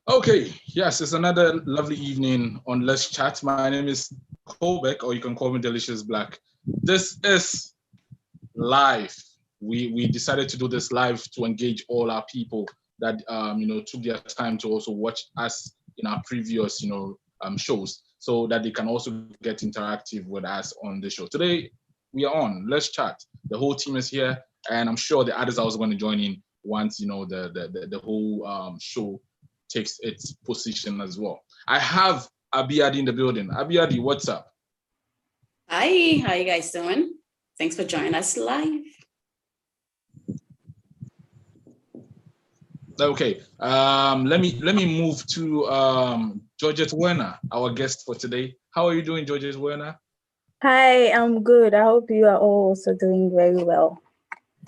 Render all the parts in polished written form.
Okay, yes, it's another lovely evening on Let's Chat. My name is Kobek, or you can call me Delicious Black. This is live. We decided to do this live to engage all our people that took their time to also watch us in our previous shows, so that they can also get interactive with us on the show. Today we are on Let's Chat. The whole team is here, and I'm sure the others are also going to join in once the whole show takes its position as well. I have Abiadi in the building. Abiadi, what's up? Hi, how you guys doing? Thanks for joining us live. Okay, let me move to Georgette Werner, our guest for today. How are you doing, Georgette Werner? Hi, I'm good. I hope you are all also doing very well.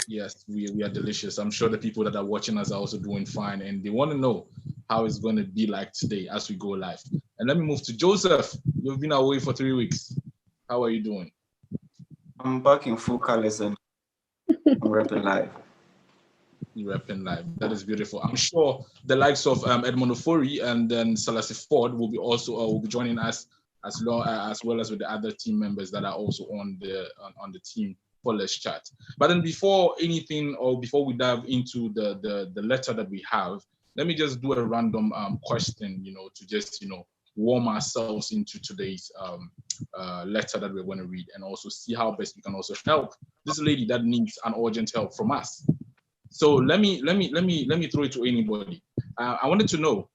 Yes, we are delicious. I'm sure the people that are watching us are also doing fine, and they want to know how it's going to be like today as we go live. And let me move to Joseph. You've been away for 3 weeks. How are you doing? I'm back in full colors and I'm rapping live. You're rapping live. That is beautiful. I'm sure the likes of Edmond Ofori and then Selassie Ford will be joining us as well as with the other team members that are also on the team for Let's Chat. But then before anything, or before we dive into the letter that we have, let me just do a random question, to just warm ourselves into today's letter that we're going to read, and also see how best we can also help this lady that needs an urgent help from us. So let me throw it to anybody. I wanted to know,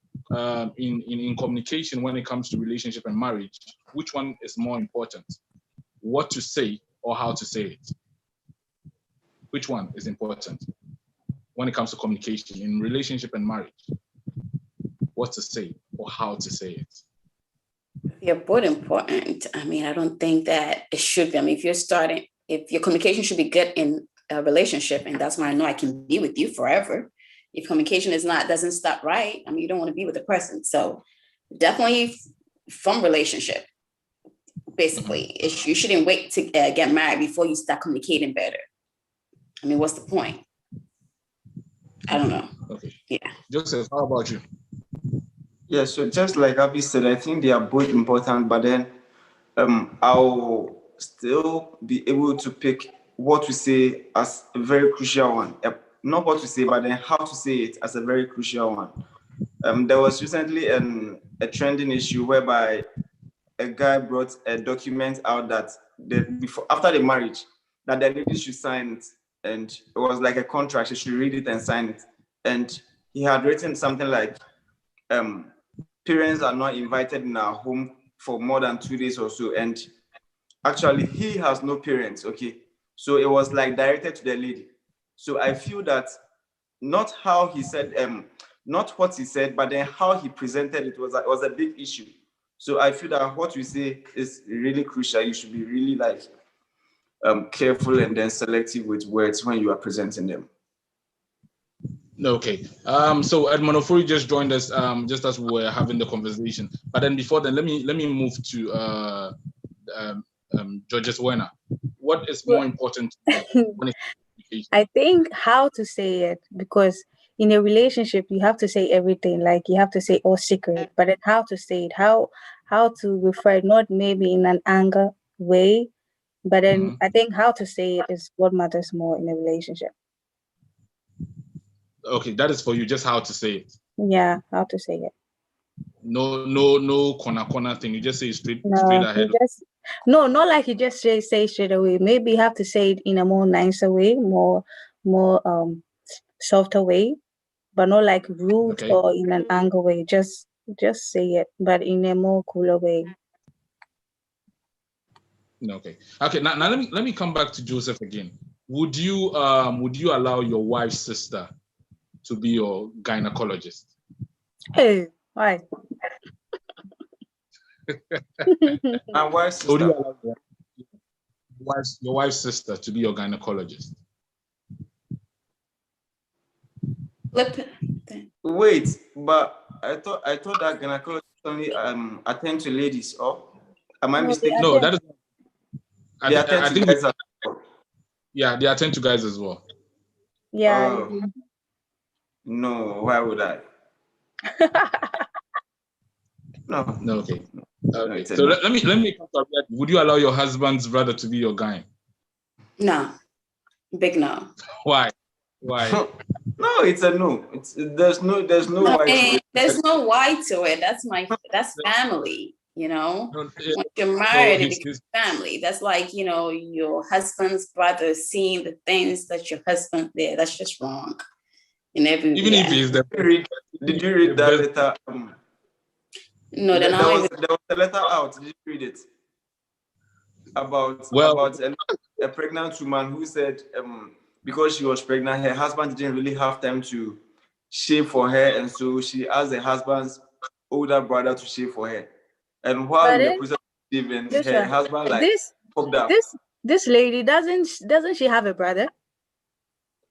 in communication when it comes to relationship and marriage, which one is more important? What to say or how to say it? Which one is important when it comes to communication in relationship and marriage? What to say or how to say it? They're both important. I mean, I don't think that it should be. I mean, if your communication should be good in a relationship, and that's why I know I can be with you forever. If communication doesn't stop right, I mean, you don't want to be with the person. So definitely from relationship, basically, you shouldn't wait to get married before you start communicating better. I mean, what's the point? I don't know. Okay. Yeah. Joseph, how about you? Yeah, so just like Abby said, I think they are both important, but then I'll still be able to pick what to say as a very crucial one. Not what to say, but then how to say it as a very crucial one. There was recently a trending issue whereby a guy brought a document out that after the marriage, that the lady should sign it, and it was like a contract. She should read it and sign it. And he had written something like, parents are not invited in our home for more than 2 days or so. And actually, he has no parents, okay? So it was like directed to the lady. So I feel that not how he said, not what he said, but then how he presented it was a big issue. So I feel that what we say is really crucial. You should be really careful and then selective with words when you are presenting them. Okay. So Edmond Ofori just joined us just as we were having the conversation. But then before then, let me move to Georgette Werner. What is more important when it comes to communication? I think how to say it, because in a relationship you have to say everything, like you have to say all secret, but then how to say it, how to refer it, not maybe in an anger way, but then I think how to say it is what matters more in a relationship. Okay, that is for you, just how to say it. Yeah, how to say it. No corner thing. You just say it straight ahead. Not like you just say straight away. Maybe you have to say it in a more nicer way, more softer way, but not like rude or in an anger way. Just say it, but in a more cooler way. Okay. Now let me come back to Joseph again. Would you allow your wife's sister to be your gynecologist? Hey, why? My wife's sister. Would you allow your wife's sister to be your gynecologist? Wait, but I thought that gynecologists only attend to ladies, or am I mistaken? No, that is. They attend to guys as well. Yeah, they attend to guys as well. Yeah. No, why would I? No. No, okay. No, Okay. it's a So no. let me would you allow your husband's brother to be your guy? No, big no. Why? Why? No, it's a no. There's no I why to mean, it. there's no why to it. That's family, you know. No, When you're so married, it becomes family. That's like, you know, your husband's brother seeing the things that your husband did. That's just wrong. In every even if he's the Did you read that best- letter? no, then There I was a letter out. Did you read it? About Well, a pregnant woman who said because she was pregnant, her husband didn't really have time to shave for her, and so she asked her husband's older brother to shave for her. And while But in the then, process of shaving, this her one, husband this popped up. this lady doesn't she have a brother?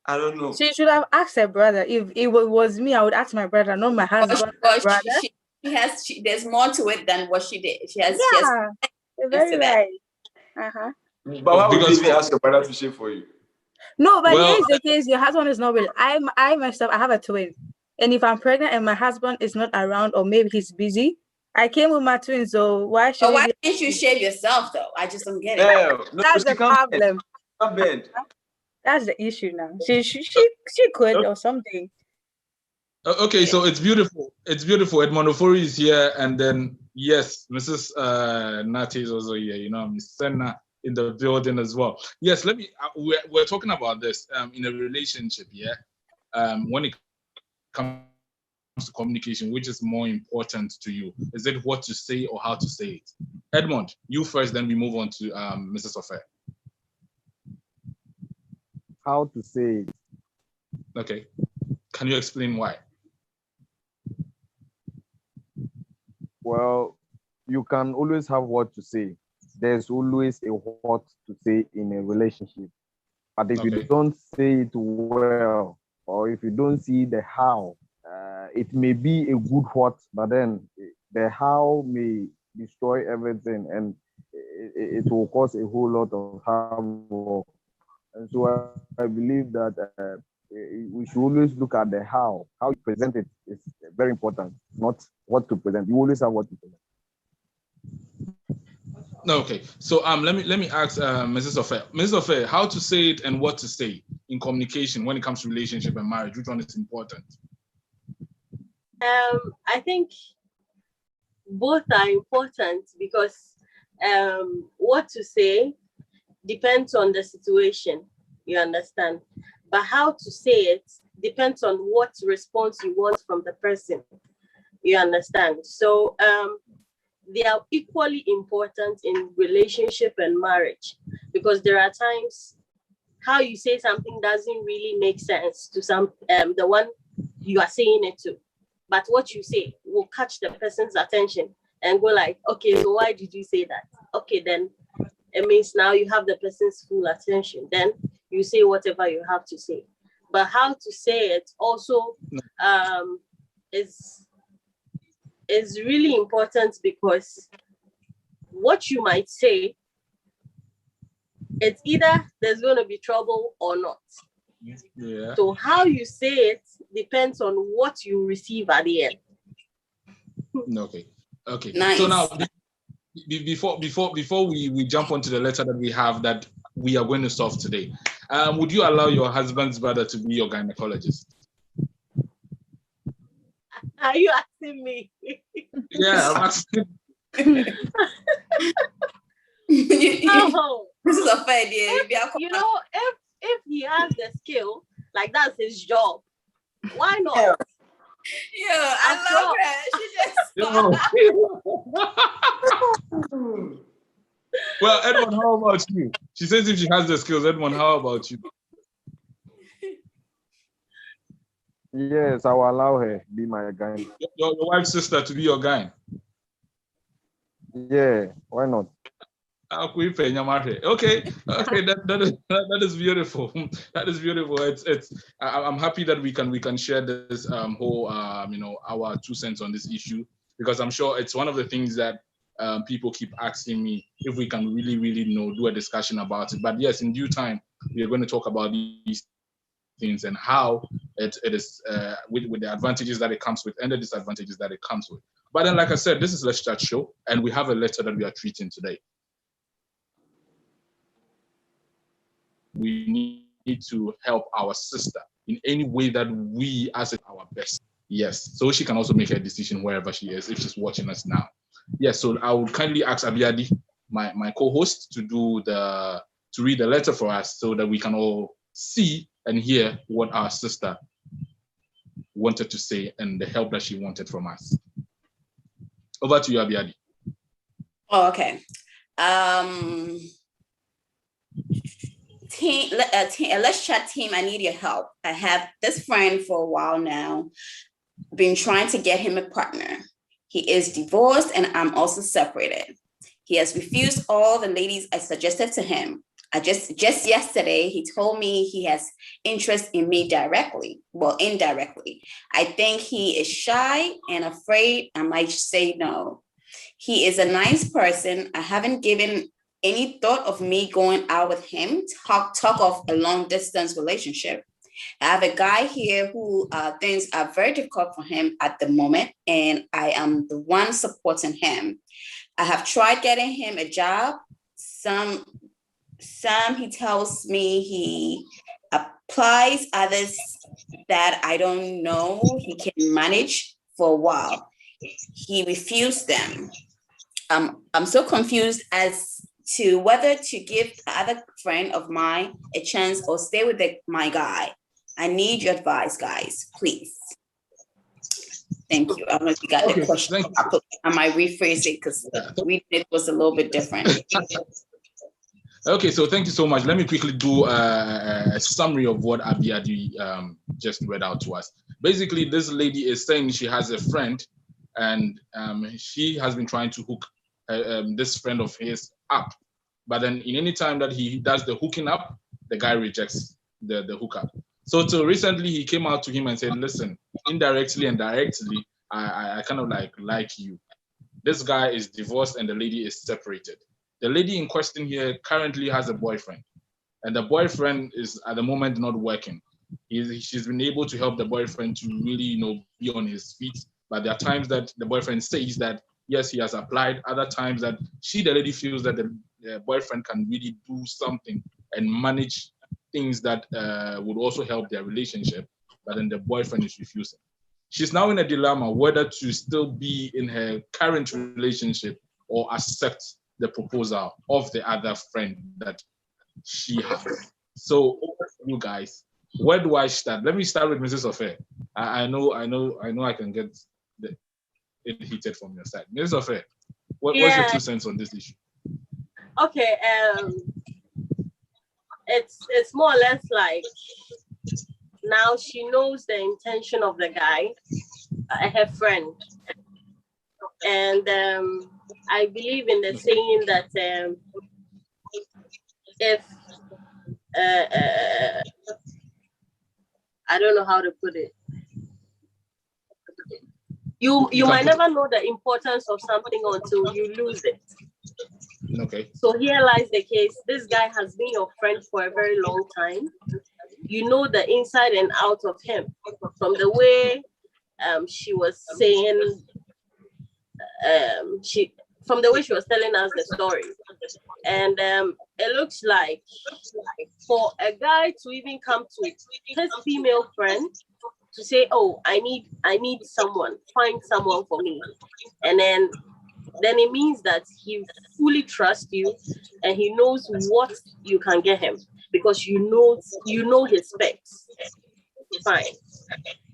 I don't know. She should have asked her brother. If it was me, I would ask my brother, not my husband. Brother. There's more to it than what she did. Yeah, you're very right. Uh-huh. But why would you even ask your brother to shave for you? No, but Well- here is the case: your husband is not real. I myself, I have a twin, and if I'm pregnant and my husband is not around, or maybe he's busy, I came with my twin. So why should? But why can't you shave yourself though? I just don't get it. No, That's the problem. Bend. That's the issue now. She could or something. Okay, so it's beautiful. It's beautiful. Edmond Ofori is here, and then yes, Mrs. Nati is also here. You know, Miss Senna in the building as well. Yes, let me. We're talking about this in a relationship. Yeah, when it comes to communication, which is more important to you? Is it what to say or how to say it? Edmond, you first, then we move on to Mrs. Ofer. How to say it? Okay, can you explain why? Well, you can always have what to say. There's always a what to say in a relationship. But if you don't say it well, or if you don't see the how, it may be a good what, but then the how may destroy everything, and it will cause a whole lot of havoc. And so I believe that we should always look at the how you present it is very important, not what to present. You always have what to present. No, okay. So let me ask Mrs. Ofer. Mrs. Ofer, how to say it and what to say in communication when it comes to relationship and marriage? Which one is important? I think both are important because what to say depends on the situation, you understand? But how to say it depends on what response you want from the person, you understand? So they are equally important in relationship and marriage because there are times how you say something doesn't really make sense to the one you are saying it to. But what you say will catch the person's attention and go like, okay, so why did you say that? Okay, then it means now you have the person's full attention. Then you say whatever you have to say. But how to say it also is really important because what you might say, it's either there's going to be trouble or not. Yeah. So how you say it depends on what you receive at the end. Okay. Okay. Nice. So now, before we jump onto the letter that we have that we are going to solve today, would you allow your husband's brother to be your gynecologist? Are you asking me? Yeah, I'm asking. Oh, This is a fair idea. you know, if he has the skill, like that's his job, why not? Yeah, I love her. She just Well, Edmond, how about you? She says if she has the skills. Edmond, how about you? Yes, I will allow her to be my guy. Your wife's sister to be your guy. Yeah, why not? Okay, that is beautiful. That is beautiful. I'm happy that we can share this whole our 2 cents on this issue, because I'm sure it's one of the things that people keep asking me if we can really do a discussion about it. But yes, in due time we are going to talk about these things and how it is with the advantages that it comes with and the disadvantages that it comes with. But then, like I said, this is Let's Chat Show, and we have a letter that we are treating today. We need to help our sister in any way that we as our best. Yes, so she can also make a decision wherever she is, if she's watching us now. Yes, so I would kindly ask Abiadi, my co-host, to read the letter for us so that we can all see and hear what our sister wanted to say and the help that she wanted from us. Over to you, Abiadi. Oh, okay. Let's Chat team, I need your help. I have this friend for a while now, been trying to get him a partner. He is divorced and I'm also separated. He has refused all the ladies I suggested to him. Just yesterday, he told me he has interest in me indirectly. I think he is shy and afraid I might say no. He is a nice person. I haven't given any thought of me going out with him, talk of a long distance relationship. I have a guy here who things are very difficult for him at the moment, and I am the one supporting him. I have tried getting him a job. Some he tells me he applies, others that I don't know he can manage for a while. He refused them. I'm so confused as to whether to give the other friend of mine a chance or stay with my guy. I need your advice, guys, please. Thank you. I don't know if you got the question. I might rephrase it because reading it was a little bit different. Okay, so thank you so much. Let me quickly do a summary of what Abiadi just read out to us. Basically, this lady is saying she has a friend and she has been trying to hook this friend of his up. But then in any time that he does the hooking up, the guy rejects the hookup. So till recently, he came out to him and said, listen, indirectly and directly, I kind of like you. This guy is divorced and the lady is separated. The lady in question here currently has a boyfriend, and the boyfriend is at the moment not working. She's been able to help the boyfriend to really, be on his feet. But there are times that the boyfriend says that, yes, he has applied. Other times that the lady feels that the boyfriend can really do something and manage things that would also help their relationship. But then the boyfriend is refusing. She's now in a dilemma whether to still be in her current relationship or accept the proposal of the other friend that she has. So, you guys, where do I start? Let me start with Mrs. Ofe. I know I can get it heated from your side. Mrs. Ofe, what's your 2 cents on this issue? Okay, it's more or less like now she knows the intention of the guy, her friend, and I believe in the saying that if I don't know how to put it. You might never know the importance of something until you lose it. Okay. So here lies the case. This guy has been your friend for a very long time. You know the inside and out of him. From the way she was saying, from the way she was telling us the story. And it looks like for a guy to even come to his female friend to say, oh, I need someone, find someone for me. And then it means that he fully trusts you and he knows what you can get him because you know his specs. Fine.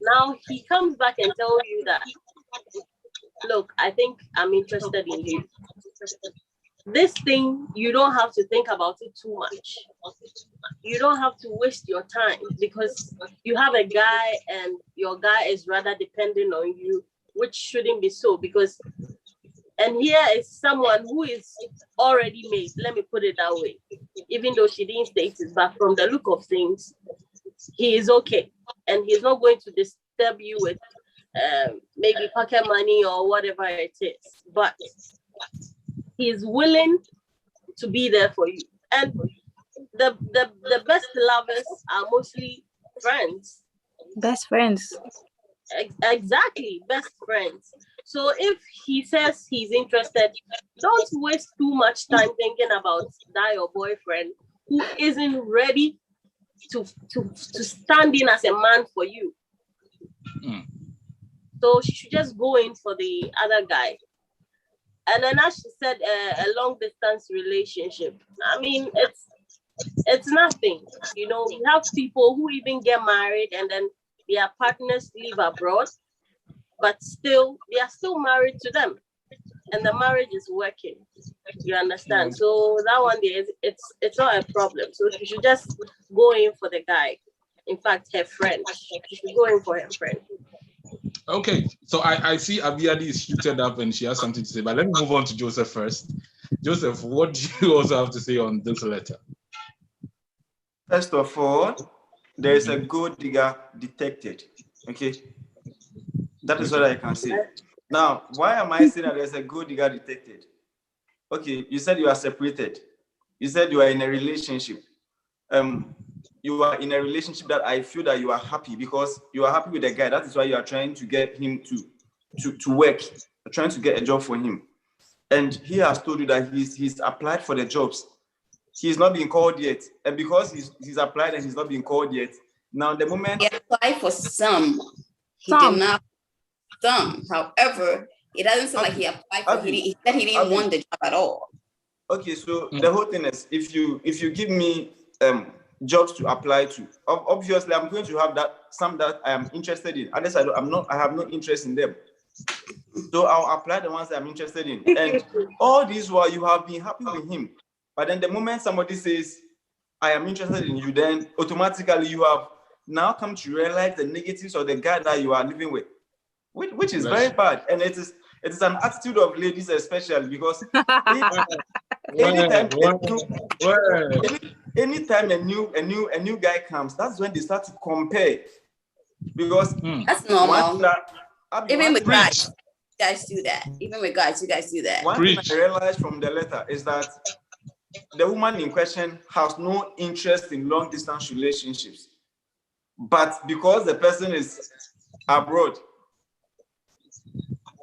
Now he comes back and tells you that, look, I think I'm interested in you. This thing, you don't have to think about it too much. You don't have to waste your time because you have a guy and your guy is rather dependent on you, which shouldn't be so because, and here is someone who is already made, let me put it that way, even though she didn't state it, but from the look of things, he is okay. And he's not going to disturb you with maybe pocket money or whatever it is, but he's willing to be there for you. And the best lovers are mostly friends. Best friends. Exactly, best friends. So if he says he's interested, don't waste too much time thinking about that your boyfriend who isn't ready to stand in as a man for you. So she should just go in for the other guy. And then as she said, a long distance relationship. I mean, it's nothing. You know, we have people who even get married and then their partners live abroad, but still they are still married to them, and the marriage is working. You understand? So that one there, it's not a problem. So she should just go in for the guy. In fact, her friend. She should go in for her friend. Okay, so I see Abiadi is heated up and she has something to say, but let me move on to Joseph first. Joseph, what do you also have to say on this letter? First of all, there is a gold digger detected. Okay, that is what I can say. Now, why am I saying that there's a gold digger detected? Okay, you said you are separated. You said you are in a relationship. You are in a relationship that I feel that you are happy because you are happy with the guy. That is why you are trying to get him to work. You're trying to get a job for him. And he has told you that he's applied for the jobs. He's not been called yet. And because he's applied and he's not been called yet, now the moment he applied for some, he did not some. However, it doesn't sound like he applied for. He said he didn't want the job at all. Okay, so the whole thing is, if you give me jobs to apply to, obviously I'm going to have some that I am interested in. Unless I have no interest in them. So I'll apply the ones that I'm interested in. And all this while you have been happy with him. But then the moment somebody says, I am interested in you, then automatically you have now come to realize the negatives of the guy that you are living with, which is very bad. And it is an attitude of ladies especially, because anytime a new guy comes, that's when they start to compare. Because that's normal. Even with guys, you guys do that. Even with guys, you guys do that. One thing I realized from the letter is that the woman in question has no interest in long distance relationships. But because the person is abroad,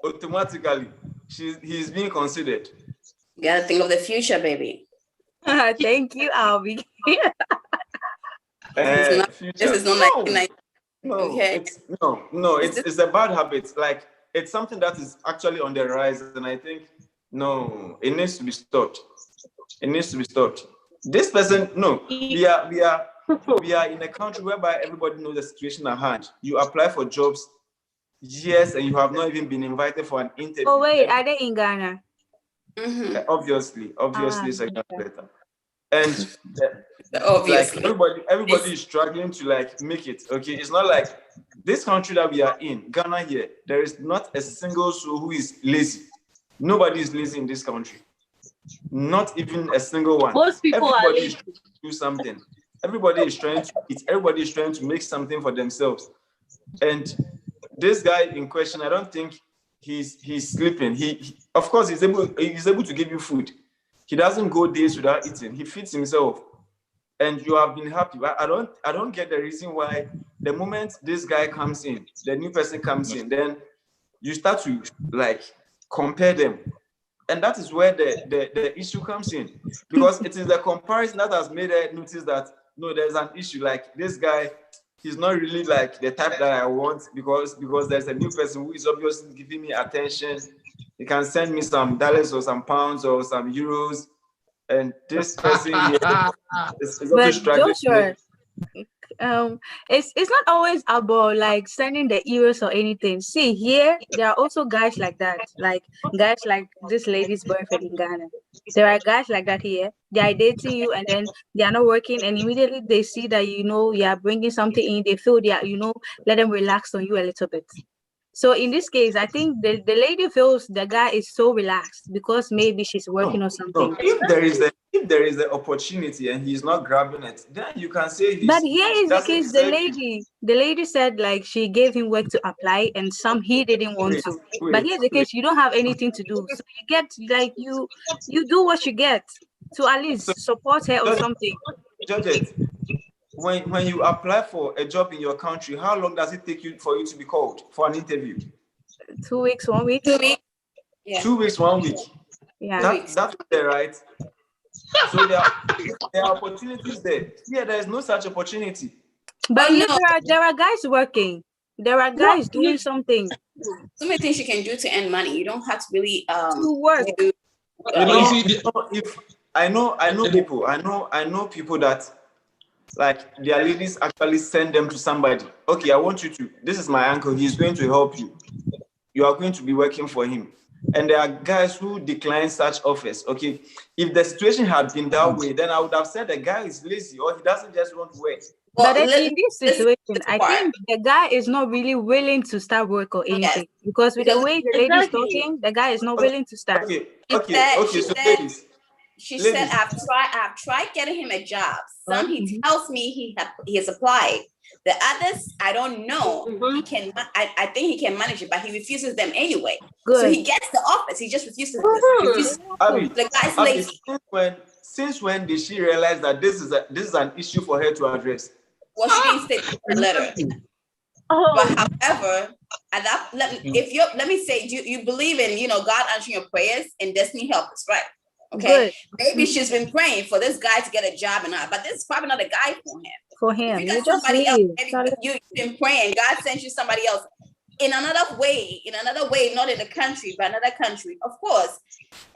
automatically he's being considered. You gotta think of the future, baby. Thank you, Albie. This is not like it's a bad habit. Like, it's something that is actually on the rise, and I think it needs to be stopped. It needs to be stopped. This person, we are in a country whereby everybody knows the situation at hand. You apply for jobs, yes, and you have not even been invited for an interview. Oh wait, are they in Ghana? Obviously, it's a better. And obviously, like everybody is struggling to like make it. Okay, it's not like this country that we are in, Ghana here. There is not a single soul who is lazy. Nobody is lazy in this country. Not even a single one. Most people are lazy. Is trying to do something. Everybody is trying to eat. Everybody is trying to make something for themselves. And this guy in question, I don't think he's sleeping. He of course he's able to give you food. He doesn't go days without eating. He feeds himself, and you have been happy. But I don't get the reason why the moment this guy comes in, the new person comes in, then you start to like compare them, and that is where the issue comes in, because it is the comparison that has made her notice that there's an issue. Like, this guy, he's not really like the type that I want, because there's a new person who is obviously giving me attention. He can send me some dollars or some pounds or some euros, and this person here is also struggling. Joshua, it's not always about like sending the euros or anything. See, here there are also guys like that, like guys like this lady's boyfriend in Ghana. There are guys like that here. They are dating you, and then they are not working, and immediately they see that you are bringing something in. They feel they are let them relax on you a little bit. So in this case, I think the lady feels the guy is so relaxed because maybe she's working on something. No. If there is the opportunity and he's not grabbing it, then you can say But here is the case. The lady said like she gave him work to apply, and some he didn't want to. But here's the case: you don't have anything to do, so you get like you do what you get to at least support her or something. Judge it. when you apply for a job in your country, how long does it take you for you to be called for an interview? 2 weeks, 1 week. 2 weeks. Yeah. 2 weeks, 1 week. Yeah. That's right. So there are opportunities there. Yeah, there is no such opportunity. But there are guys working. There are guys doing something. So many things you can do to earn money. You don't have to really to work. If I know people that, like, their ladies actually send them to somebody. Okay, I want you to. This is my uncle. He's going to help you. You are going to be working for him. And there are guys who decline such offers. Okay, if the situation had been that way, then I would have said the guy is lazy or he doesn't just want to work. But in this situation, I think the guy is not really willing to start work or anything, because with the way the lady is talking, the guy is not willing to start. She said, I've tried getting him a job. Some he tells me he has applied. The others, I don't know. He can. I think he can manage it, but he refuses them anyway. Good. So he gets the offers. He just refuses. The guy's lazy. Since when did she realize that this is an issue for her to address? Well, she didn't state the letter. But however, let me say, you believe in God answering your prayers and destiny helpers, right? Okay. Good. Maybe she's been praying for this guy to get a job and not, but this is probably not a guy for him. For him, you got somebody else. Maybe you've been praying. God sent you somebody else in another way, not in the country, but another country. Of course,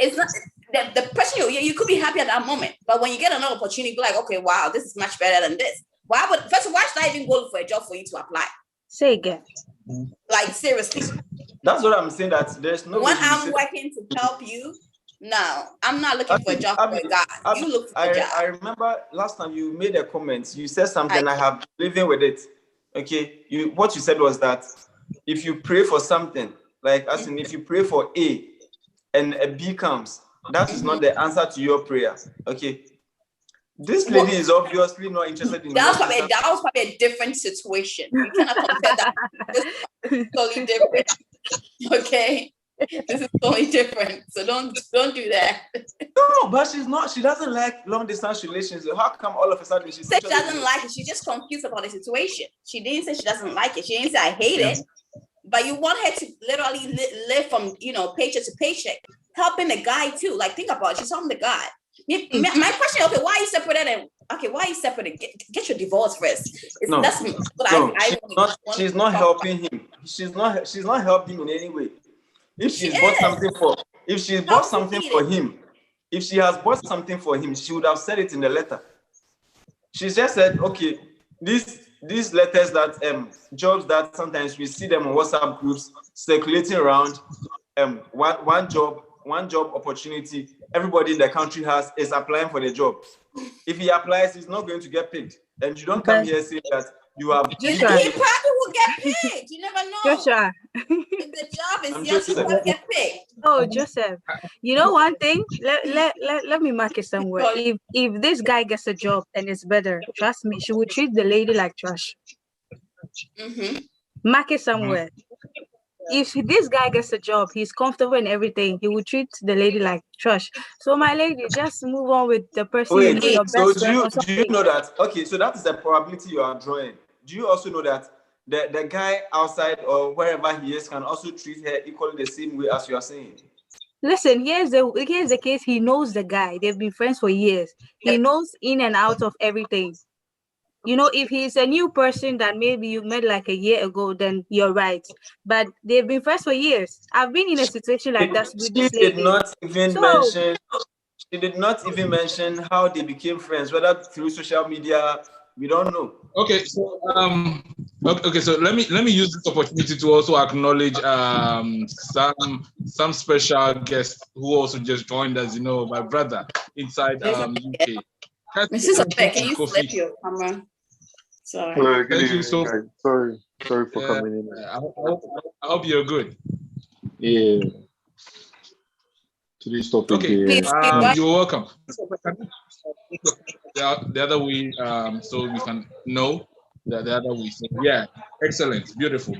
it's not the person. You could be happy at that moment, but when you get another opportunity, be like, okay, wow, this is much better than this. Why should I even go for a job for you to apply? Say again. Like, seriously. That's what I'm saying. That there's no. When I'm working to help you. No, I'm not looking for a job for a guy. You look for a job. I remember last time you made a comment. You said something. I have been living with it. Okay. What you said was that if you pray for something, like as in if you pray for A and a B comes, that is not the answer to your prayer. Okay. This lady is obviously not interested in that was probably a different situation. You cannot compare that. This is totally different. Okay. This is totally different. So don't do that. No, but she doesn't like long distance relationships. How come all of a sudden she said she doesn't like it? She's just confused about the situation. She didn't say she doesn't like it. She didn't say I hate it. But you want her to literally live from paycheck to paycheck, helping the guy too. Like, think about it. She's helping the guy. My question, okay, why are you separated? Why are you separated? Get your divorce first. She's not helping him. She's not helping him in any way. If she has bought something for him, she would have said it in the letter. She just said, okay, these letters that jobs that sometimes we see them on WhatsApp groups circulating around, one job opportunity everybody in the country is applying for the job. If he applies, he's not going to get paid. And you don't come here saying that you have. He probably will get paid. You never know. Joshua. If the job is yours, he will get paid. Oh, Joseph. You know one thing? Let me mark it somewhere. If this guy gets a job and it's better, trust me, she will treat the lady like trash. Mark it somewhere. If this guy gets a job, he's comfortable and everything, he will treat the lady like trash. So my lady, just move on with the person. Wait, your best friend. Do you know that? Okay, so that is the probability you are drawing. Do you also know that the guy outside or wherever he is can also treat her equally the same way as you are saying? Listen, here's the case. He knows the guy. They've been friends for years. He knows in and out of everything. If he's a new person that maybe you met like a year ago, then you're right. But they've been friends for years. I've been in a situation like that with this lady. She did not even mention how they became friends, whether through social media. We don't know. Okay, so so let me use this opportunity to also acknowledge some special guests who also just joined us. My brother inside UK. Mrs. Ope, can you flip your camera? Sorry. Hello, thank you so much. Sorry for coming in. I hope you're good. Yeah. Today's topic. Okay. You're welcome. The other way, so we can know the other way. So, yeah, excellent, beautiful.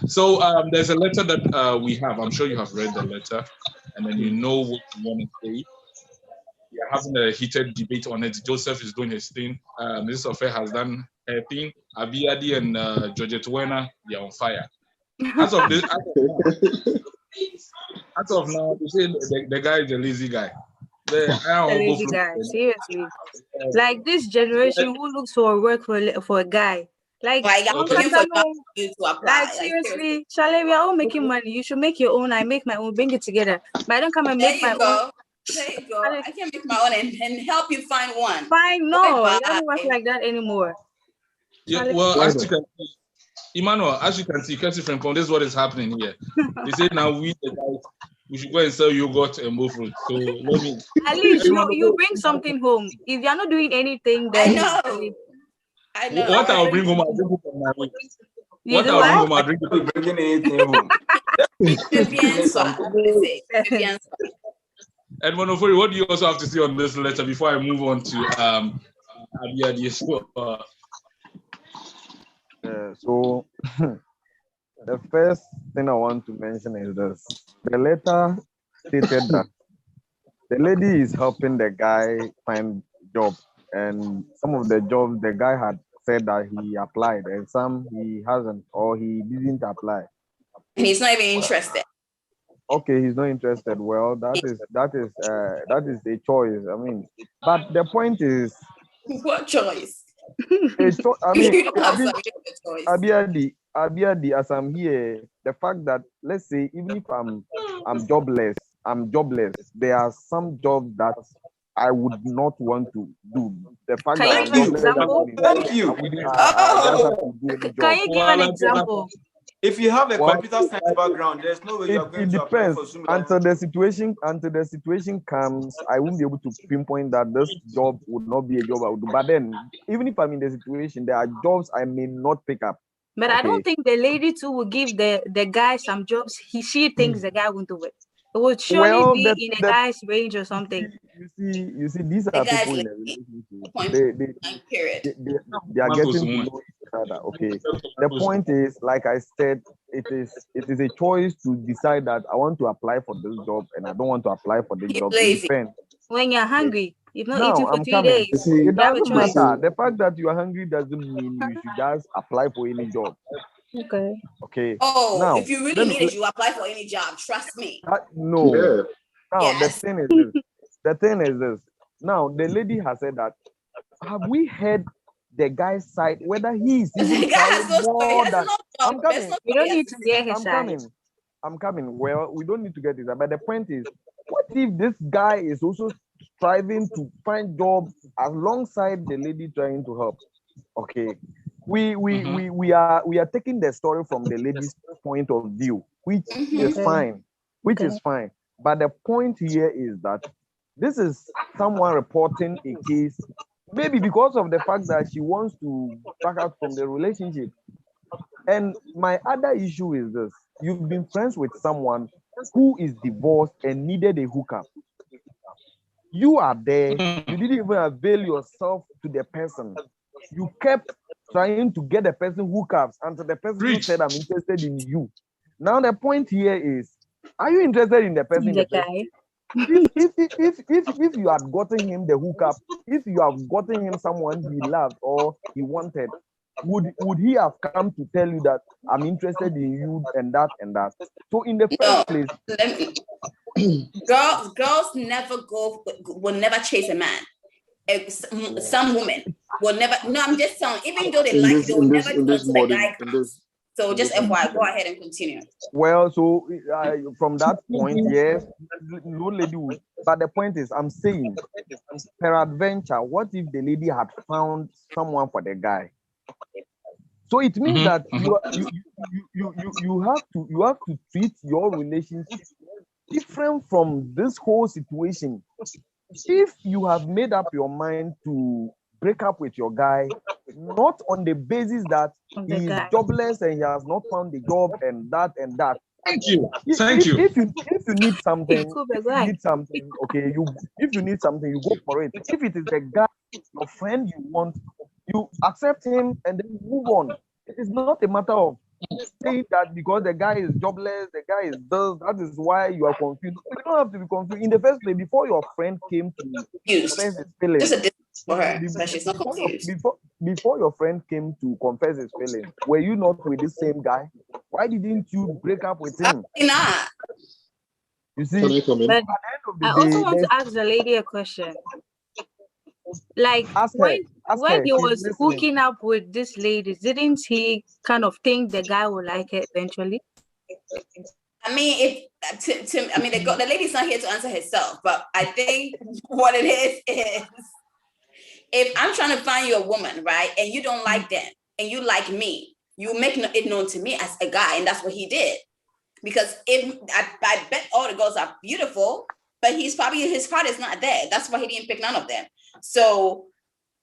So there's a letter that we have. I'm sure you have read the letter, and then you know what you want to say. Yeah. having a heated debate on it. Joseph is doing his thing. Mrs. Ofe has done her thing. Abiadi and Georgette Wena, they're on fire. As of now, they say the guy is a lazy guy. A lazy guy, seriously. Like this generation who looks for work for a guy. Like, I'm looking for you to apply. Like seriously, Charlie, we are all making money. You should make your own. I make my own. Bring it together. But I don't come and make my own. There you go. I can make my own and help you find one. Fine, no, it doesn't work like that anymore. Yeah, well, as you can see, Emmanuel, as you can see, Kelsey Franco, this is what is happening here. They say now we the guys, we should go and sell yogurt and more fruit. So let me. At least you bring something home. If you're not doing anything, then I know. What I'll bring home, I'll bring home on my way. What I'll bring home, I'll bring anything home. Edmond Ofori, what do you also have to say on this letter before I move on to Abiadi? So the first thing I want to mention is this. The letter stated that the lady is helping the guy find job, and some of the jobs the guy had said that he applied, and some he hasn't or he didn't apply. And he's not even interested. Okay, he's not interested. Well, that is a choice. I mean, but the point is, what choice? I mean, Abiadi, as I'm here, the fact that, let's say, even if I'm jobless. There are some jobs that I would not want to do. The fact that I'm jobless, Thank you. Can you give an example? If you have a computer science background, there's no way you're going to apply for Zoom. Until the situation comes, I won't be able to pinpoint that this job would not be a job I would do. But then, even if I'm in the situation, there are jobs I may not pick up. But I don't think the lady too will give the guy some jobs she thinks the guy won't do it. It would surely be in a guy's range or something. You see, these are people in a relationship. They are getting to know each other. Okay. The point is, like I said, it is a choice to decide that I want to apply for this job and I don't want to apply for this job. When you're hungry, you've not now, eaten for 3 days. It doesn't matter. The fact that you are hungry doesn't mean you should just apply for any job. Okay. Oh, now, if you really need it, you apply for any job. Trust me. No. Yeah. Now, yes. The thing is this. Now, the lady has said that, have we heard the guy's side, whether he is even trying more than... I'm coming. We don't need to get his side. I'm coming. Well, we don't need to get his side. But the point is, what if this guy is also striving to find job alongside the lady trying to help? Okay. We are taking the story from the lady's point of view, which is fine. Is fine. But the point here is that this is someone reporting a case, maybe because of the fact that she wants to back out from the relationship. And my other issue is this: you've been friends with someone who is divorced and needed a hookup. You are there. You didn't even avail yourself to the person. You kept trying to get the person hookups until the person said, "I'm interested in you." Now the point here is, are you interested in the person? If you had gotten him the hookup, if you have gotten him someone he loved or he wanted, would he have come to tell you that I'm interested in you and that and that? So in the first place, girls will never chase a man. Some women will never. No, I'm just telling. Even though they like, they'll never do until the guy comes. So just FYI, go ahead and continue. Well, so from that point, yes, no lady would. But the point is, I'm saying, peradventure, what if the lady had found someone for the guy? So it means that you have to treat your relationship different from this whole situation. If you have made up your mind to break up with your guy, not on the basis that he is jobless and he has not found a job and that and that. Thank you. If you need something, okay, if you need something, you go for it. If it is the guy, your friend you want, you accept him and then move on. It is not a matter of saying that because the guy is jobless, the guy is this, that is why you are confused. You don't have to be confused. In the first place, before your friend came to confess his feelings, Just a distance for her, so she's not confused. before your friend came to confess his feelings, were you not with the same guy? Why didn't you break up with him? Not. You see, Can I come in? But at the end of the I day, also want to ask the lady a question. Like when he she's was listening. hooking up with this lady, didn't he kind of think the guy would like her eventually? I mean, the lady's not here to answer herself, but I think what it is if I'm trying to find you a woman, right, and you don't like them, and you like me, you make it known to me as a guy, and that's what he did. Because if I bet all the girls are beautiful, but his heart is not there. That's why he didn't pick none of them. So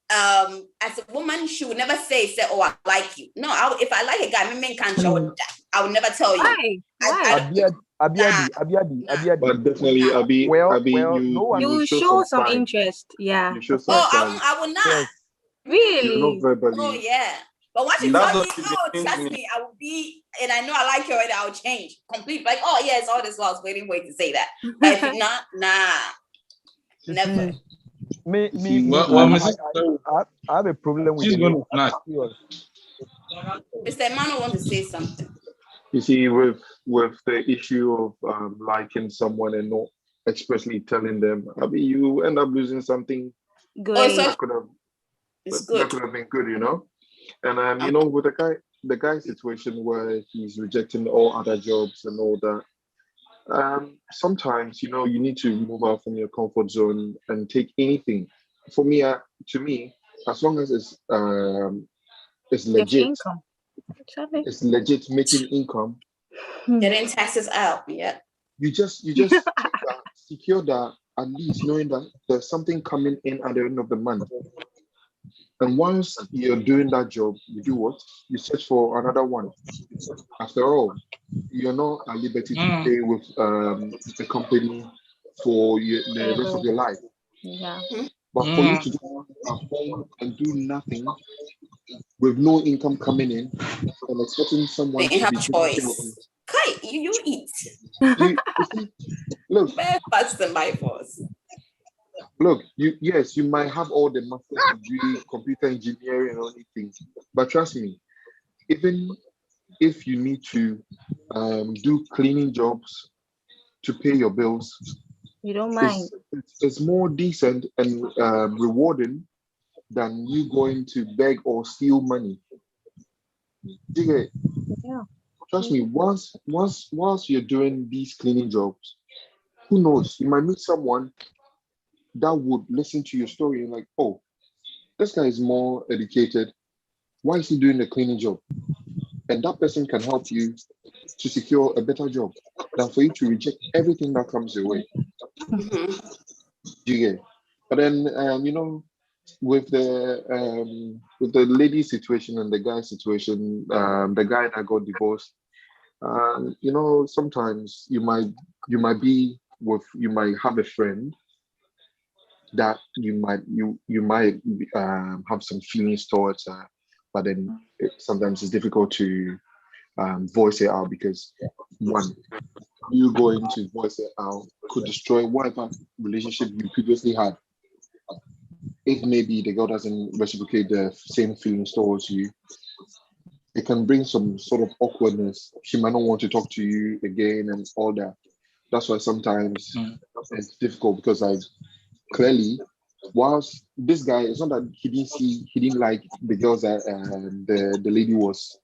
as a woman, she would never say, oh, I like you. No, if I like a guy, I would never tell you. Why? Abiadi. But definitely, Abi, you show some signs. interest. Yeah. You show some signs. I will not. Yes. Really? Not verbally. Oh, yeah. But once you tell me, trust me, I will be, and I know I like you already, I'll change completely. Like, oh, yeah, it's all this while I was waiting to say that. But if not, never. I have a problem with Mr. Emmanuel want to say something. You see, with the issue of liking someone and not expressly telling them, Abi, you end up losing something Great. that could have been good, you know. And you know, with the guy situation where he's rejecting all other jobs and all that, sometimes, you know, you need to move out from your comfort zone and take anything. For me, to me, as long as it's legit, it's legit making income. Getting taxes out, yeah. You just secure that, at least knowing that there's something coming in at the end of the month. And once you're doing that job, you do what? You search for another one. After all, you're not at liberty to stay with the company for the rest of your life. Yeah. But for you to go at home and do nothing with no income coming in and expecting someone they to have be choice. Kai, you eat. You see, look. That's the my force. Look, you might have all the master's degree, computer engineering, and anything, but trust me, even if you need to do cleaning jobs to pay your bills, you don't mind. It's more decent and rewarding than you going to beg or steal money. Yeah. Trust me, once you're doing these cleaning jobs, who knows? You might meet someone that would listen to your story and like, oh, this guy is more educated. Why is he doing the cleaning job? And that person can help you to secure a better job than for you to reject everything that comes your way. Yeah. But then, you know, with the lady situation and the guy situation, the guy that got divorced, you know, sometimes you might have a friend that you might have some feelings towards, but then sometimes it's difficult to voice it out because one, you going to voice it out could destroy whatever relationship you previously had. If maybe the girl doesn't reciprocate the same feelings towards you, it can bring some sort of awkwardness. She might not want to talk to you again and all that. That's why sometimes it's difficult because clearly, whilst this guy, it's not that he didn't like the girls that the lady was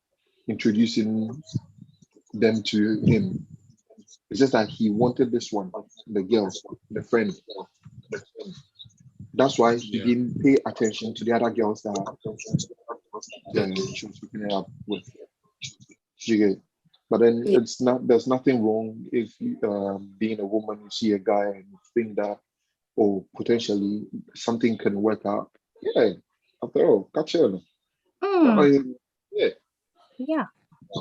introducing them to him. It's just that he wanted this one, the girl, the friend. That's why he didn't pay attention to the other girls that she was hooking it up with. But then there's nothing wrong if being a woman, you see a guy and you think that, or potentially something can work out. Yeah, after all, catch on. Yeah.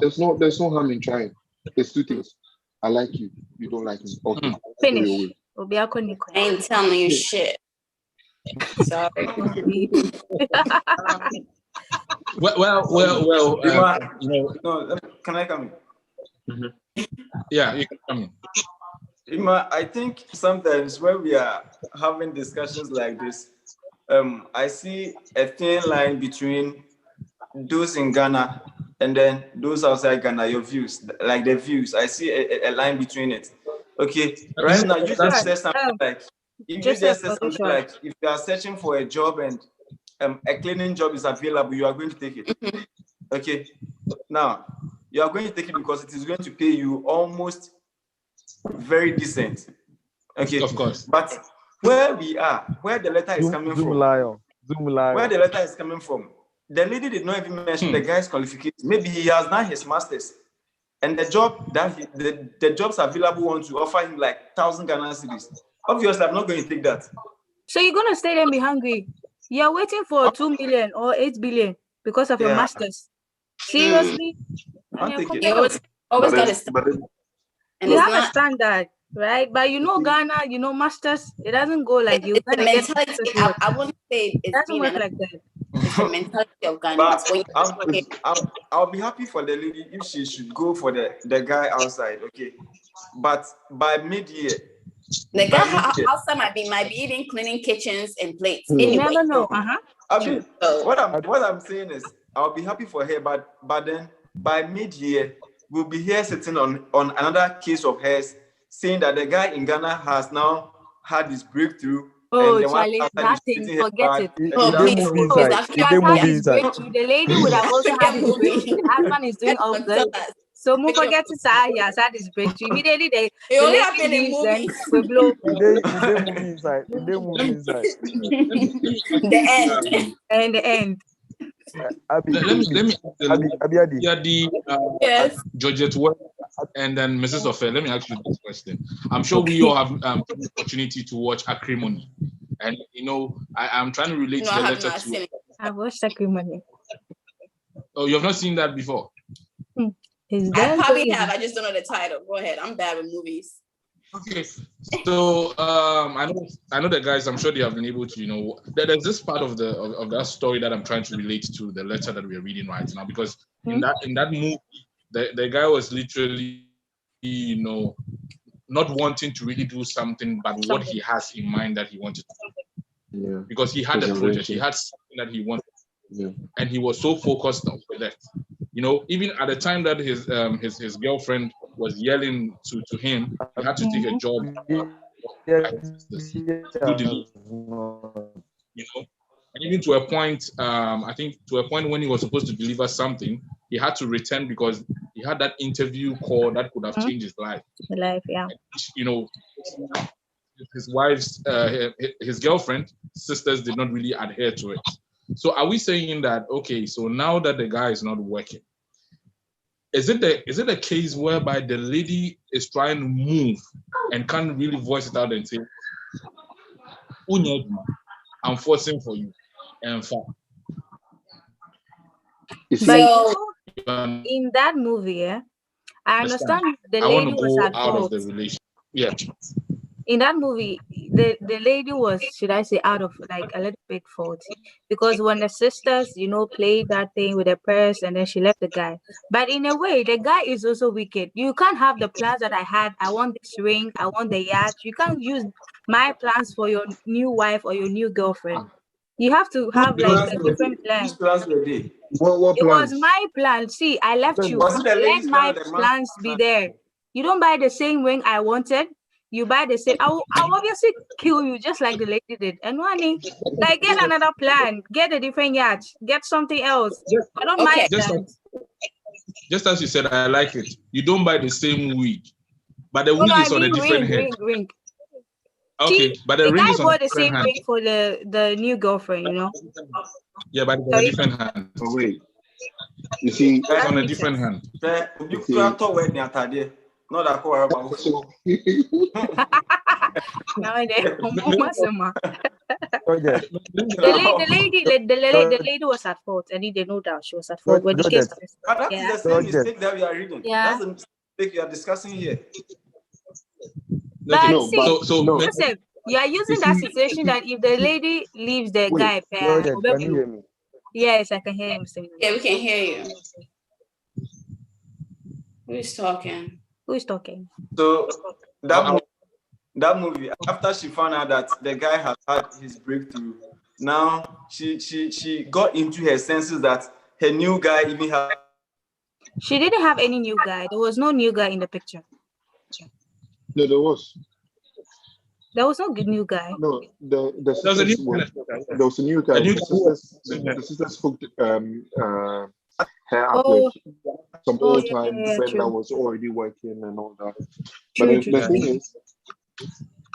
There's no harm in trying. There's two things. I like you. You don't like me. Okay. Finish. I ain't telling you shit. Sorry. Well. You know. No, can I come in? Mm-hmm. Yeah, you can come in. Ima, I think sometimes when we are having discussions like this, I see a thin line between those in Ghana and then those outside Ghana, your views, like the views. I see a line between it. Okay, right now you just said something like, if you just said something like, if you are searching for a job and a cleaning job is available, you are going to take it. Okay, now you are going to take it because it is going to pay you almost very decent. Okay, of course. But where we are, where the letter is coming from, where the letter is coming from, the lady did not even mention the guy's qualifications. Maybe he has done his master's, and the job that the jobs available want to offer him like 1,000 Ghana cedis. Obviously, I'm not going to take that. So you're gonna stay there and be hungry? You're waiting for 2 million or 8 billion because of your masters. Seriously? You always gotta start. You have a standard, right? But you know, Ghana, you know, masters, it doesn't go like you. The mentality, I wouldn't say it doesn't work like that. It's the mentality of Ghana. I'll be happy for the lady if she should go for the guy outside, okay? But by mid-year, the guy outside might be even cleaning kitchens and plates. Anyway, you never know. What I'm saying is, I'll be happy for her, but then by mid-year, we'll be here sitting on another case of hers, saying that the guy in Ghana has now had his breakthrough. Oh, Charlie, that thing, forget it. The lady would have also had his breakthrough. The husband is doing all good. So move forget to say he has had his breakthrough. Immediately the lady leaves and we blow. The end. And the end. Let me yes. Georgette and then Mrs. Ofe, let me ask you this question. I'm sure we all have the opportunity to watch Acrimony. And you know, I'm trying to relate to the letter to I've watched Acrimony. Oh, you have not seen that before? I probably have. I just don't know the title. Go ahead. I'm bad with movies. Okay, so I know the guys. I'm sure they have been able to, you know, there's this part of that story that I'm trying to relate to the letter that we're reading right now, because in that movie, the guy was literally, you know, not wanting to really do something, but what he has in mind that he wanted to do. Yeah. Because he had a project, he had something that he wanted to do, and he was so focused on that. You know, even at the time that his girlfriend was yelling to him, he had to take a job. You know, and even to a point, I think to a point when he was supposed to deliver something, he had to return because he had that interview call that could have changed his life. Yeah. And, you know, his wife's, his girlfriend, sisters did not really adhere to it. So are we saying that, okay, so now that the guy is not working, is it a case whereby the lady is trying to move and can't really voice it out and say, I'm forcing for you? And so in that movie, I understand the lady was at fault. Out of the relationship. Yeah. In that movie, the lady was, should I say, out of like a little bit faulty, because when the sisters, you know, played that thing with the purse and then she left the guy. But in a way, the guy is also wicked. You can't have the plans that I had. I want this ring. I want the yacht. You can't use my plans for your new wife or your new girlfriend. You have to have like a different plan. Whose plans were they? What It plans? was my plan. See, I left you. Let my plans be there. You don't buy the same ring I wanted. You buy the same. I'll obviously kill you just like the lady did. And money, like get another plan. Get a different yacht. Get something else. I don't mind that. Just as you said, I like it. You don't buy the same wig, but the wig is on a different head. Ring. Okay, but the ring guy is on bought a the same hand. ring for the new girlfriend, you know. Yeah, but it's on a different hand. Oh, wait. You see, it's on a different hand. Not that horrible. The lady was at fault, and he did no doubt she was at fault. When that is the same mistake that we are reading. Yeah. That's the mistake you are discussing here. But Joseph, you are using that situation that if the lady leaves the guy, can you hear me? Yes, I can hear him saying. Yeah, we can hear you. Who's talking? Who is talking? So that movie, after she found out that the guy has had his breakthrough, now she got into her senses that her new guy even had. She didn't have any new guy. There was no new guy in the picture. No, there was. There was no good new guy. No, the There was a new sisters there was a new guy. A new The sisters hooked her up Oh, with some oh old yeah, time yeah, friend that true. was already working and all that. True, But true.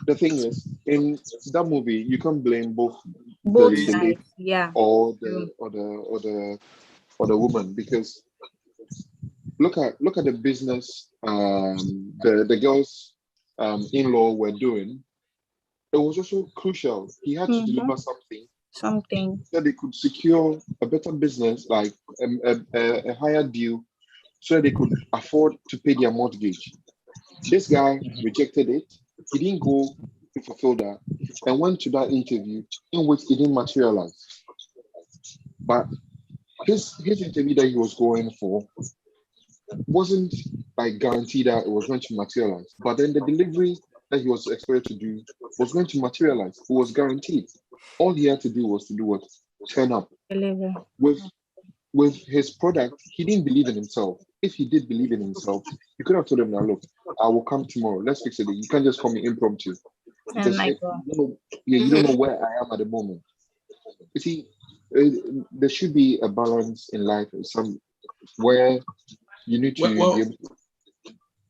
the thing is, in that movie, you can't blame both Both the sides, lady yeah. or True. the woman, because look at the business the girls in-law were doing. It was also crucial. He had to deliver something that they could secure a better business, like a higher deal, so that they could afford to pay their mortgage. This guy rejected it. He didn't go to fulfill that and went to that interview in which it didn't materialize. But his interview that he was going for wasn't like guaranteed that it was going to materialize. But then the delivery that he was expected to do was going to materialize. It was guaranteed. All he had to do was to do what? Turn up. Deliver. With his product, he didn't believe in himself. If he did believe in himself, you could have told him, now look, I will come tomorrow. Let's fix it. You can't just call me impromptu. Because you don't know where I am at the moment. You see, there should be a balance in life, where you need to be able to.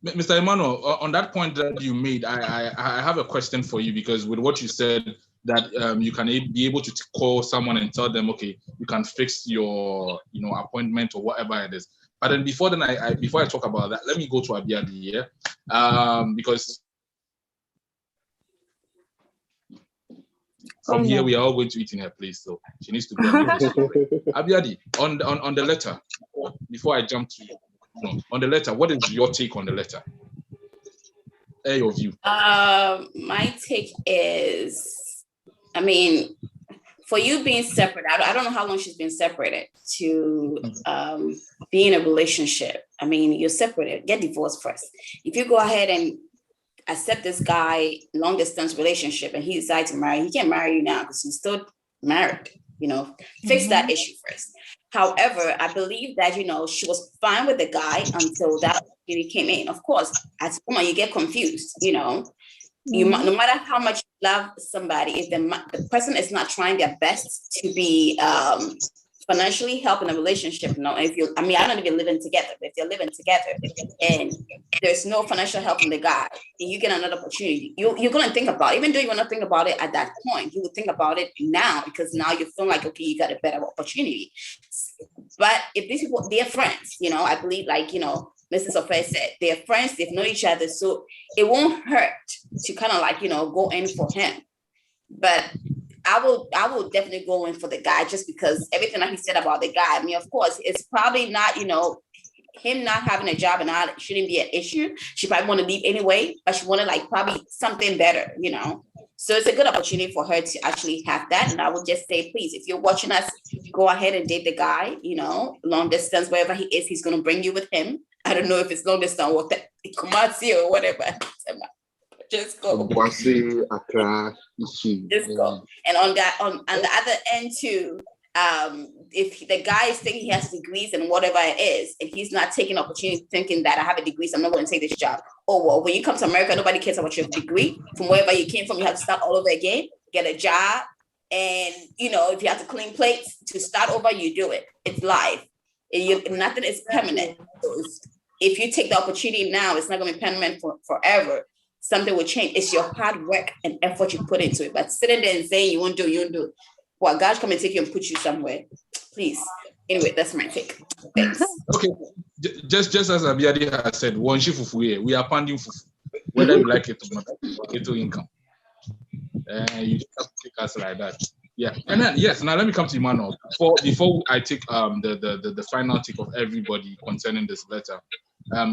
Mr. Emmanuel, on that point that you made, I have a question for you, because with what you said, that you can be able to call someone and tell them, okay, you can fix your appointment or whatever it is. But then before I talk about that, let me go to Abiadi here, because from here we are all going to eat in her place, so she needs to go and make this. Abiadi, on the letter, before I jump to you, on the letter, what is your take on the letter? Your view. My take is, I mean, for you being separate, I don't know how long she's been separated, to be in a relationship. I mean, you're separated, get divorced first. If you go ahead and accept this guy long distance relationship and he decides to marry, he can't marry you now because he's still married. Fix that issue first. However, I believe that, she was fine with the guy until that opportunity came in. Of course, as a woman, you get confused, no matter how much you love somebody, if the person is not trying their best to be financially helping a relationship, I don't know if you're living together, but if you're living together and there's no financial help from the guy and you get another opportunity, you're going to think about it. Even though you want to think about it at that point, you would think about it now, because now you feel like, okay, you got a better opportunity. But if these people, they're friends, I believe, like, Mrs. Ofe said, they're friends, they've known each other, so it won't hurt to kind of like, go in for him. But I will definitely go in for the guy, just because everything that he said about the guy. I mean, of course, it's probably not, him not having a job and all shouldn't be an issue. She probably want to leave anyway, but she wanted like probably something better, So it's a good opportunity for her to actually have that. And I would just say, please, if you're watching us, go ahead and date the guy, long distance, wherever he is, he's going to bring you with him. I don't know if it's long distance or Kumasi or whatever. Just go. Just go. And on the other end too, if the guy is thinking he has degrees and whatever it is, and he's not taking opportunity thinking that I have a degree, so I'm not going to take this job. Oh, well, when you come to America, nobody cares about your degree. From wherever you came from, you have to start all over again, get a job. And, if you have to clean plates to start over, you do it. It's life. Nothing is permanent. So if you take the opportunity now, it's not going to be permanent forever. Something will change. It's your hard work and effort you put into it. But sitting there and saying you won't do it. Well, God come and take you and put you somewhere. Please. Anyway, that's my take. Thanks. Okay. Just as Abiadi has said, one shift we are funding fufu, whether you like it or not. It's income. You just have to take us like that. Yeah. And then yes, now let me come to Emmanuel. Before I take the final take of everybody concerning this letter.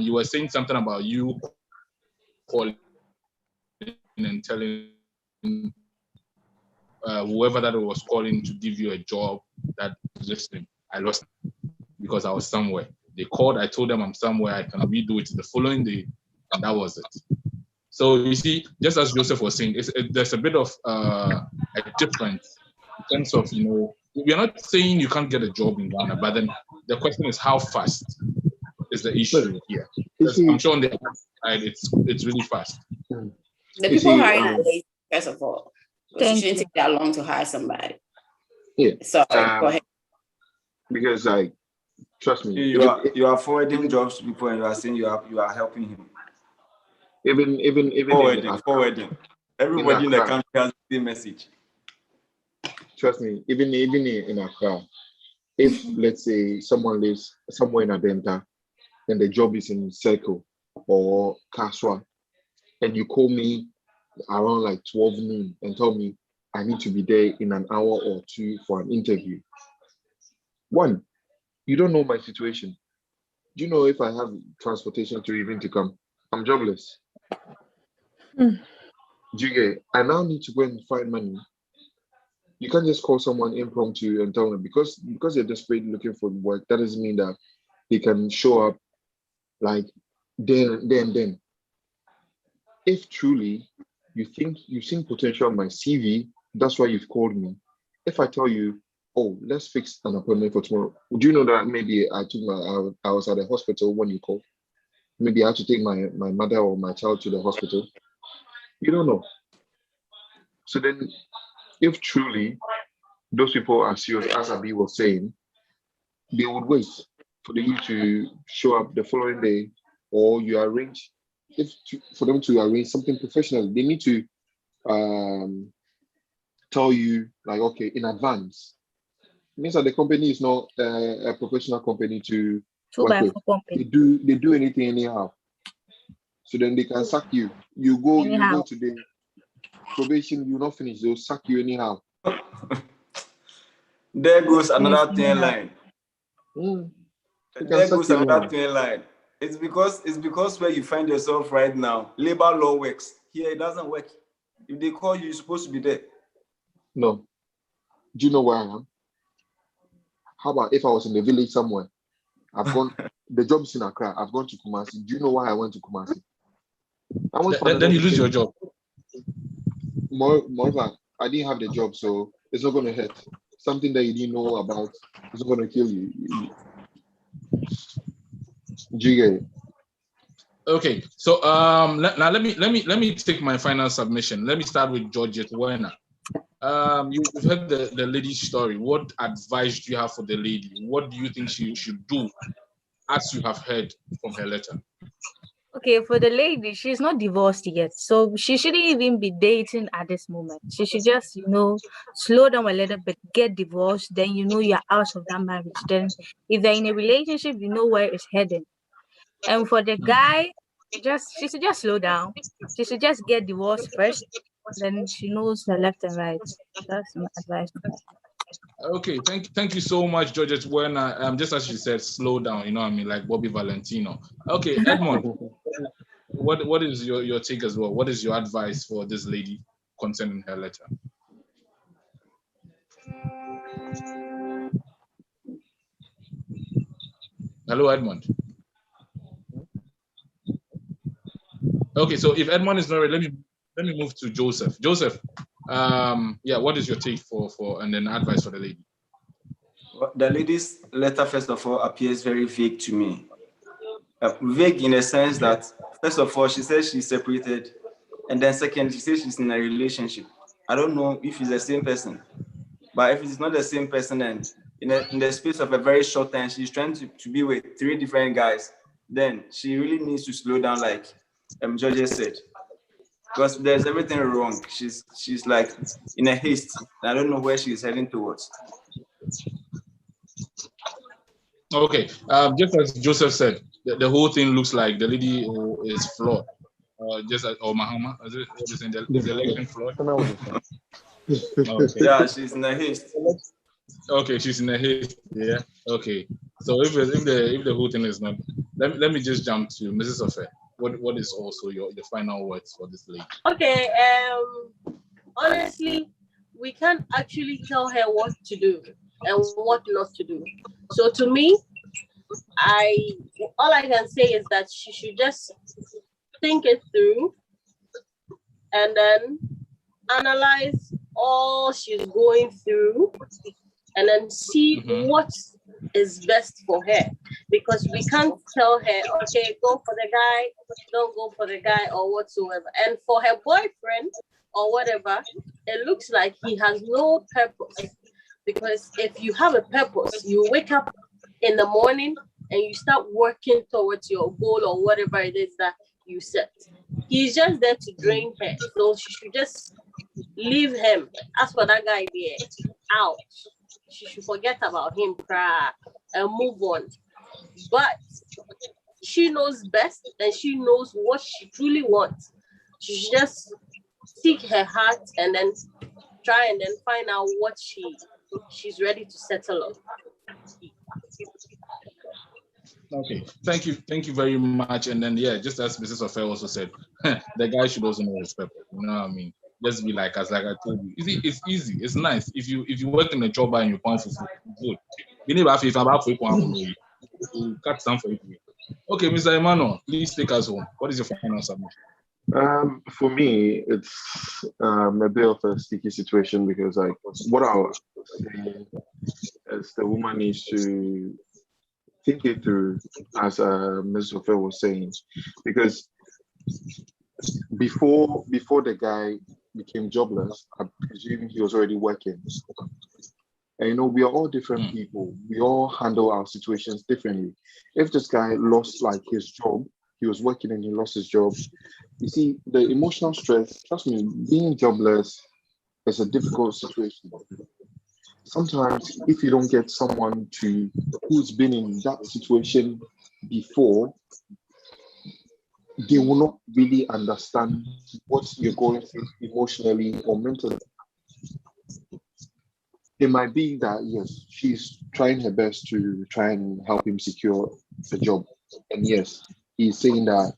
You were saying something about you calling and telling whoever that was calling to give you a job, that listen, I lost because I was somewhere. They called, I told them I'm somewhere, I can redo it the following day, and that was it. So you see, just as Joseph was saying, there's a bit of a difference in terms of, you know, we're not saying you can't get a job in Ghana, but then the question is how fast is the issue here. I'm sure on the other side, it's really fast. The people hiring are lazy, first of all. It shouldn't take that long to hire somebody. Yeah. So go ahead. Because like, trust me, you are forwarding jobs to people and you are saying you are helping him. Even forwarding. Everybody in the country has the same message. Trust me, even in Accra, if let's say someone lives somewhere in Adenta and the job is in Circle or Kaswa, and you call me around like 12 noon and tell me I need to be there in an hour or two for an interview. One, you don't know my situation. Do you know if I have transportation to even to come? I'm jobless. Do you get? I now need to go and find money. You can't just call someone impromptu and tell them because they're desperate looking for work. That doesn't mean that they can show up like then. If truly you think you've seen potential on my CV, that's why you've called me. If I tell you, oh, let's fix an appointment for tomorrow, would you know that maybe I was at the hospital when you called? Maybe I had to take my mother or my child to the hospital. You don't know. So then, if truly those people are serious, as Abi was saying, they would wait for you to show up the following day, or you arrange for them to arrange something professional. They need to tell you like, okay, in advance. It means that the company is not a professional company to work with. They do anything anyhow. So then they can sack you. You go to the probation, you not finish, they'll sack you anyhow. There goes another thin line. There goes another thin line. It's because where you find yourself right now, labor law works. Here it doesn't work. If they call you, you're supposed to be there. No. Do you know where I am? How about if I was in the village somewhere? I've gone, the job is in Accra, I've gone to Kumasi. Do you know why I went to Kumasi? Then you lose your job. Moreover, I didn't have the job, so it's not going to hurt. Something that you didn't know about is not going to kill you. Do you get it? Okay, so now let me take my final submission. Let me start with Georgette Werner. You've heard the lady's story. What advice do you have for the lady? What do you think she should do as you have heard from her letter? Okay, for the lady, she's not divorced yet, so she shouldn't even be dating at this moment. She should just, slow down a little bit, get divorced, then you're out of that marriage. Then if they're in a relationship, you know where it's heading. And for the guy, she should just slow down. She should just get divorced first, then she knows her left and right. That's my advice to her. Okay, thank you so much, Georgette Werner. Just as she said, slow down, you know what I mean, like Bobby Valentino. Okay, Edmond, what is your take as well? What is your advice for this lady concerning her letter? Hello, Edmond. Okay, so if Edmond is not ready, let me move to Joseph. Joseph, what is your take for and then advice for the lady? The lady's letter, first of all, appears very vague to me. Vague in a sense that, first of all, she says she's separated, and then second, she says she's in a relationship. I don't know if it's the same person, but if it's not the same person, and in the space of a very short time, she's trying to be with 3 different guys, then she really needs to slow down, like Georgia said, because there's everything wrong. She's like in a haste. I don't know where she's heading towards. Okay, just as Joseph said, the whole thing looks like the lady is flawed. Just as Mahama, is the election flawed? Okay. Yeah, she's in a haste. Okay, she's in a haste. Yeah. Okay. So if the whole thing is not, let me just jump to Mrs. Ofe. What is also your final words for this lady? Okay. Honestly, we can't actually tell her what to do and what not to do. So to me, all I can say is that she should just think it through and then analyze all she's going through and then see what is best for her. Because we can't tell her, okay, go for the guy, don't go for the guy or whatsoever. And for her boyfriend or whatever, it looks like he has no purpose. Because if you have a purpose, you wake up in the morning and you start working towards your goal or whatever it is that you set. He's just there to drain her. So she should just leave him. As for that guy there, out. She should forget about him and move on. But she knows best and she knows what she truly wants. She should just seek her heart and then try and then find out what she's ready to settle on. Okay, thank you very much. And then just as Mrs. Ofe also said, the guy should also know his purpose. You know what I mean? Just be like, as like I told you, it's easy, it's nice. If you work in a job and you pound for food, good. You need if I'm about to cut some for you. Okay, Mr. Emmanuel, please take us home. What is your final submission? For me, it's a bit of a sticky situation because, like, what I was saying is the woman needs to think it through, as Ms. Ofe was saying, because before the guy became jobless, I presume he was already working. And you know, we are all different people. We all handle our situations differently. If this guy lost like his job, he was working and he lost his job. You see, the emotional stress, trust me, being jobless is a difficult situation. Sometimes if you don't get someone who's been in that situation before, they will not really understand what you're going through emotionally or mentally. It might be that, yes, she's trying her best to try and help him secure a job. And yes, he's saying that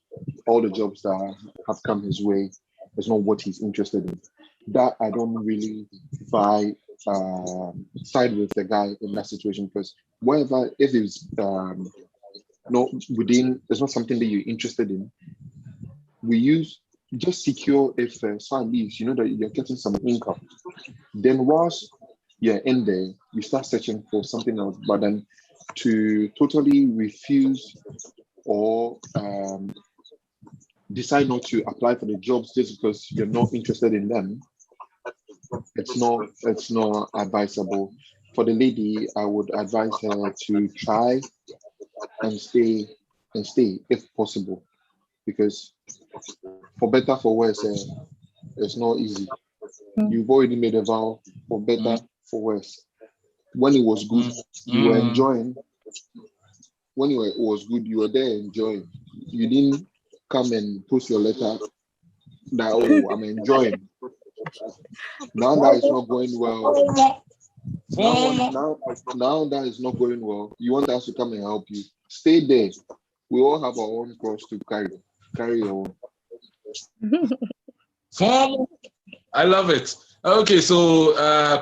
all the jobs that have come his way is not what he's interested in. That I don't really side with the guy in that situation, because whatever, if it's not within, it's not something that you're interested in, just secure if someone leaves, you know that you're getting some income. Then whilst you're in there, you start searching for something else. But then to totally refuse or decide not to apply for the jobs just because you're not interested in them, it's not advisable. For the lady, I would advise her to try and stay if possible, because for better, for worse, it's not easy. You've already made a vow, for better, for worse. When it was good, you were enjoying. When it was good, you were there enjoying. You didn't come and post your letter that, oh, I'm enjoying. Now that it's not going well, now that it's not going well, you want us to come and help you. Stay there. We all have our own cross to carry your own. I love it. Okay, so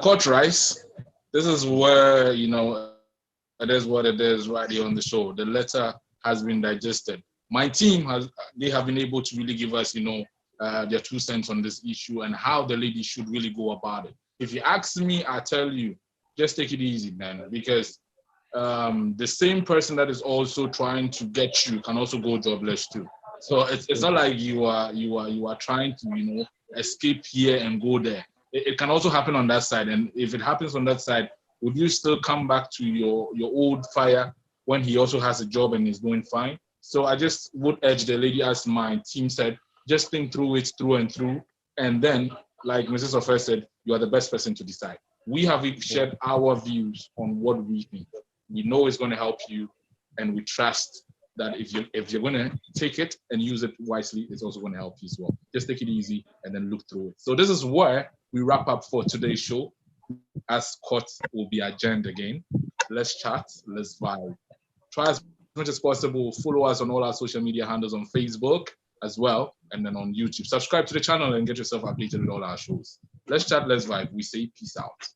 Coach Rice, this is where, you know, it is what it is right here on the show. The letter has been digested. My team they have been able to really give us, you know, their 2 cents on this issue and how the lady should really go about it. If you ask me, I tell you, just take it easy, man, because the same person that is also trying to get you can also go jobless too. So it's not like you are trying to, you know, escape here and go there. It can also happen on that side. And if it happens on that side, would you still come back to your old fire when he also has a job and is doing fine? So I just would urge the lady, as my team said, just think through it through and through. And then, like Mrs. Ofe said, you are the best person to decide. We have shared our views on what we think. We know it's going to help you, and we trust that if you're going to take it and use it wisely, it's also going to help you as well. Just take it easy and then look through it. So this is where we wrap up for today's show. As court will be adjourned again. Let's chat, let's vibe. Try as much as possible. Follow us on all our social media handles on Facebook as well, and then on YouTube. Subscribe to the channel and get yourself updated with all our shows. Let's chat, let's vibe. We say peace out.